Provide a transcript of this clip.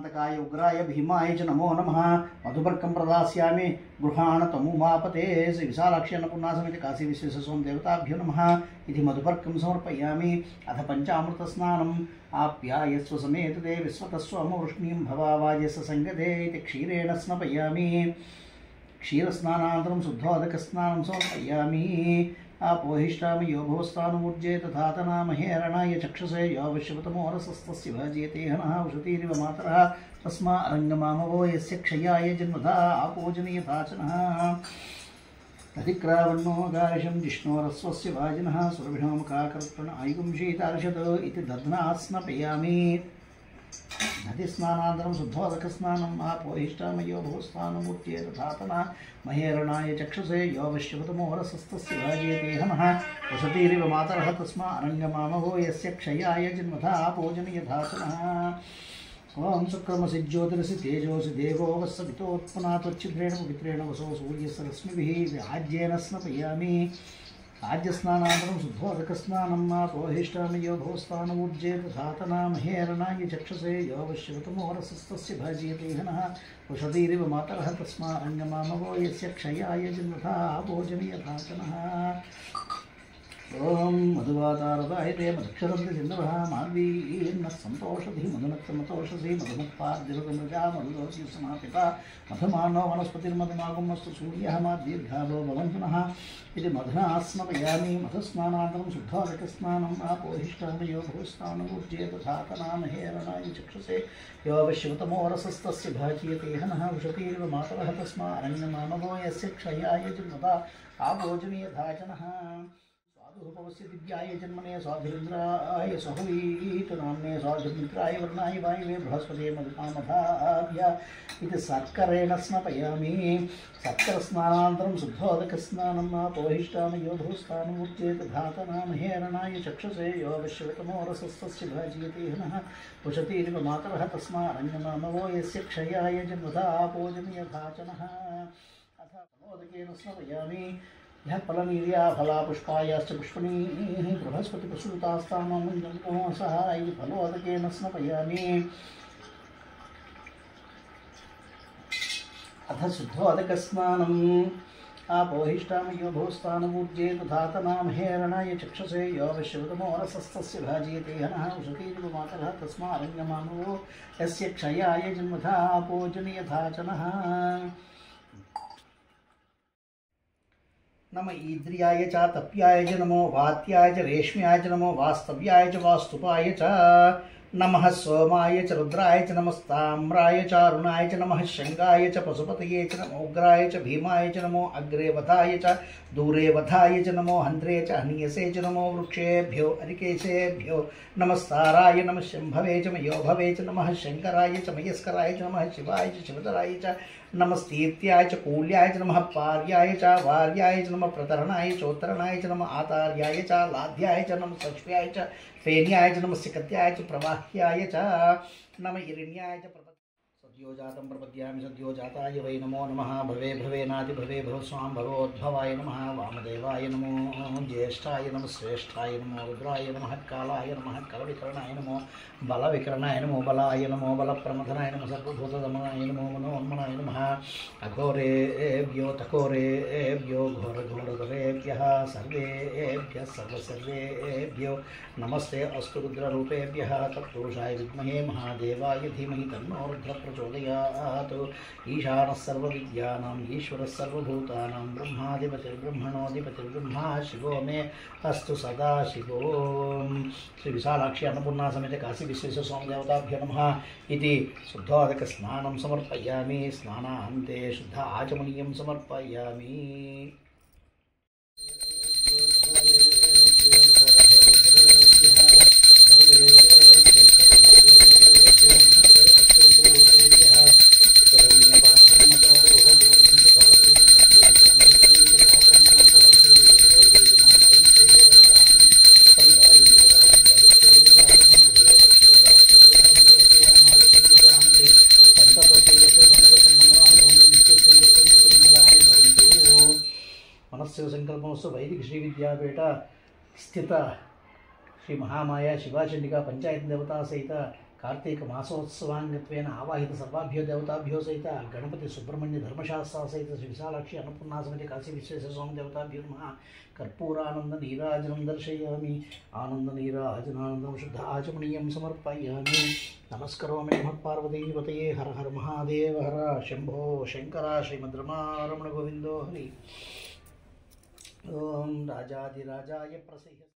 मृगन्तकाय उग्राय भीमाय च नमो नमः। मधुपर्कं प्रदास्यामि गृहाण तमुमापते। श्री विशालाक्षी अन्नपूर्णासमेत काशी विश्वेश्वरस्वामी देवताभ्यो नमः इति मधुपर्कं समर्पयामि। अथ पंचामृतस्नानम् आप्यायस्व समेतते विश्वतस्वमवृष्णीं भवावाजस्य संगते इति क्षीरेण स्नपयामि। क्षीरस्नानानन्तरं शुद्धोदकस्नानं समर्पयामि। आपोहिष्टामि यो भवस्तानुमुर्जे तथातनामहे अरणाय चक्षुषे यो विश्वतमोरसस्तस्य भाज्यते हनः उषतीरिव मातरः तस्मा अरङ्गमामवो यस्य क्षयाय जन्मधा आपोजनीयथाचनः। अधिक्रावण्णो गारिशं जिष्णोरस्वस्य वाजिनः सुरभिणोमुखाकर्पण आयुगुंशीतार्षत् इति दध्नात् स्नपयामि। नदीस्नानानन्तरं शुद्धोदकस्नानम् आपोहिष्टामयो भूस्थानमूर्त्ये तथातना महेरणाय चक्षुषे यो विश्वतमोरसस्तस्य भाज्यते हनः वसतीरिव मातरः तस्मा अरङ्गमामवो यस्य क्षयाय जन्मथा आपोजनीयथाचनः। ओं शुक्रमसि ज्योतिरसि तेजोसि देवो वत्सवितोत्पन्नात्वच्छिद्रेण पवित्रेण वसो सूर्यस्य रश्मिभिः आज्येन स्नपयामि। आज्यस्नानानन्तरं शुद्धोदकस्नानम् आपोहिष्टामि यो भूस्थानमूर्जे तथातना महेरणाय चक्षुषे यो विश्वतमोरसस्तस्य भाज्यते हनः वसतीरिव मातरः तस्मा अरङ्गमामवो यस्य क्षयाय जन्मथा आपोजनीयथाचनः। ओं मधुवातारदायते मधुक्षरन्ति सिन्धवः माध्वीर्नः सन्तोषधिः मधुनक्तमतोषसि मधुमुत्पाद्यमृजा मधुदोषि समापिता मधुमानो वनस्पतिर्मधुमागुमस्तु सूर्यः माद्दीर्घालो भवन्तु नः इति मधुना स्नपयामि। मधुस्नानानन्तरं शुद्धोदकस्नानम् आपोहिष्टामि यो भूस्थानमूर्जे तथातना महेरणाय चक्षुषे यो विश्वतमोरसस्तस्य भाज्यते हनः उषतीरिव मातरः तस्मा अरङ्गमामवो यस्य क्षयाय जन्मथा आपोजनीयथाचनः। रूपवस्य दिव्याय जन्मने स्वाधिरिन्द्राय सहुवीतनाम्ने स्वाधिमित्राय वर्णाय वायुवे बृहस्पते मधुकामधाभ्य इति सर्करेण स्नपयामि। सर्करस्नानानन्तरं शुद्धोदकस्नानम् आपोहिष्टामि यो भूस्थानमूर्त्ये तथातना महेरणाय चक्षुषे यो विश्वतमोरसस्तस्य भाज्यते हनः उषतीरिव मातरः तस्मा अरङ्गमामवो यस्य क्षयाय जन्मथा आपोजनीयथाचनः। अथ तमोदकेन स्नपयामि। यः फलनीर्या फला पुष्पायाश्च पुष्पणीः बृहस्पतिप्रसूतास्तामसः इति फलोदकेन स्नपयामि। अथ शुद्धोदकस्नानम् आपोहिष्टामि यो भूस्थानमूर्जे तथातना महेरणाय चक्षुषे यो विश्वतमोरसस्तस्य भाज्यते हनः उषतीरिव मातरः तस्मा अरङ्गमामवो यस्य क्षयाय जन्मथा आपोजनीयथाचनः। नम ईद्रियाय च तप्याय च नमो वात्याय च रेश्म्याय च नमो वास्तव्याय च वास्तुपाय च नमः सोमाय च रुद्राय च नमस्ताम्राय च अरुणाय च नमः शंगाय च पशुपतये च नमो उग्राय च भीमाय च नमो अग्रे वधाय च दूरे वधाय च नमो हन्त्रे च हनीयसे च नमो वृक्षेभ्यो अरिकेशेभ्यो नमस्ताराय नमः शंभवे च मयोभवे च नमः शंकराय च मयस्कराय च नमः शिवाय च शिवतराय च नमस्तीत्याय च कूल्याय च नमः पार्याय च वार्याय च नमः प्रतरणाय चोत्तरणाय च नमः आतार्याय च लाध्याय च नमः सक्ष्याय च फेन्याय च नमः सिकत्याय च प्रवाह्याय च नमः इरिण्याय च सद्योजातं प्रपद्यामि सद्योजाताय वै नमो नमः। भवे भवेनादि भवे भवस्वां भवोद्भवाय नमः। वामदेवाय नमो ज्येष्ठाय नमः श्रेष्ठाय नमो रुद्राय नमः कालाय नमः कलविकरणाय नमो बलविकरणाय नमो बलाय नमो बलप्रमथनाय नमः सर्वभूतदमनाय नमो मनोन्मनाय नमः। अघोरेभ्यो तघोरेभ्यो घोरघोरघोरेभ्यः सर्वेभ्यः सर्वसर्वेभ्यो नमस्ते अस्तु रुद्ररूपेभ्यः तत्पुरुषाय विद्महे महादेवाय धीमहि तन्नो रुद्रः प्रचोदयात्। ईशानः सर्वविद्यानाम् ईश्वरः सर्वभूतानां ब्रह्माधिपतिर्ब्रह्मणोऽधिपतिर्ब्रह्मा शिवो मे अस्तु सदा शिवो। श्री विशालाक्षी अन्नपूर्णा समेत काशी विश्वेश्वरस्वामी देवताभ्यो नमः इति शुद्धोदकस्नानं समर्पयामि। स्नानान्ते शुद्ध आचमनीयं समर्पयामि। संकल्पमस्तु। वैदिक श्री विद्यापीठ स्थित श्री महामाया शिवाचंडिका पंचायत देवता सहित కార్తీక మాసోత్సవాంగత్వేన ఆవాహిత సర్వాభ్యో దేవతాభ్యో సహిత గణపతి సుబ్రహ్మణ్య ధర్మశాస్త్ర సహిత శ్రీ విశాలాక్షి అన్నపూర్ణా సమేత కాశీ విశ్వేశ్వర స్వామి దేవతాభ్యో నమః. కర్పూరానంద నీరాజనం దర్శయామి. ఆనంద నీరాజనానందం శుద్ధ ఆచమనీయం సమర్పయామి. నమస్కరోమి నమః పార్వతీపతయే. హర హర మహాదేవ హర శంభో శంకర. శ్రీమద్రమారమణ గోవిందో హరి. ఓం రాజాధిరాజాయ ప్రసహ్య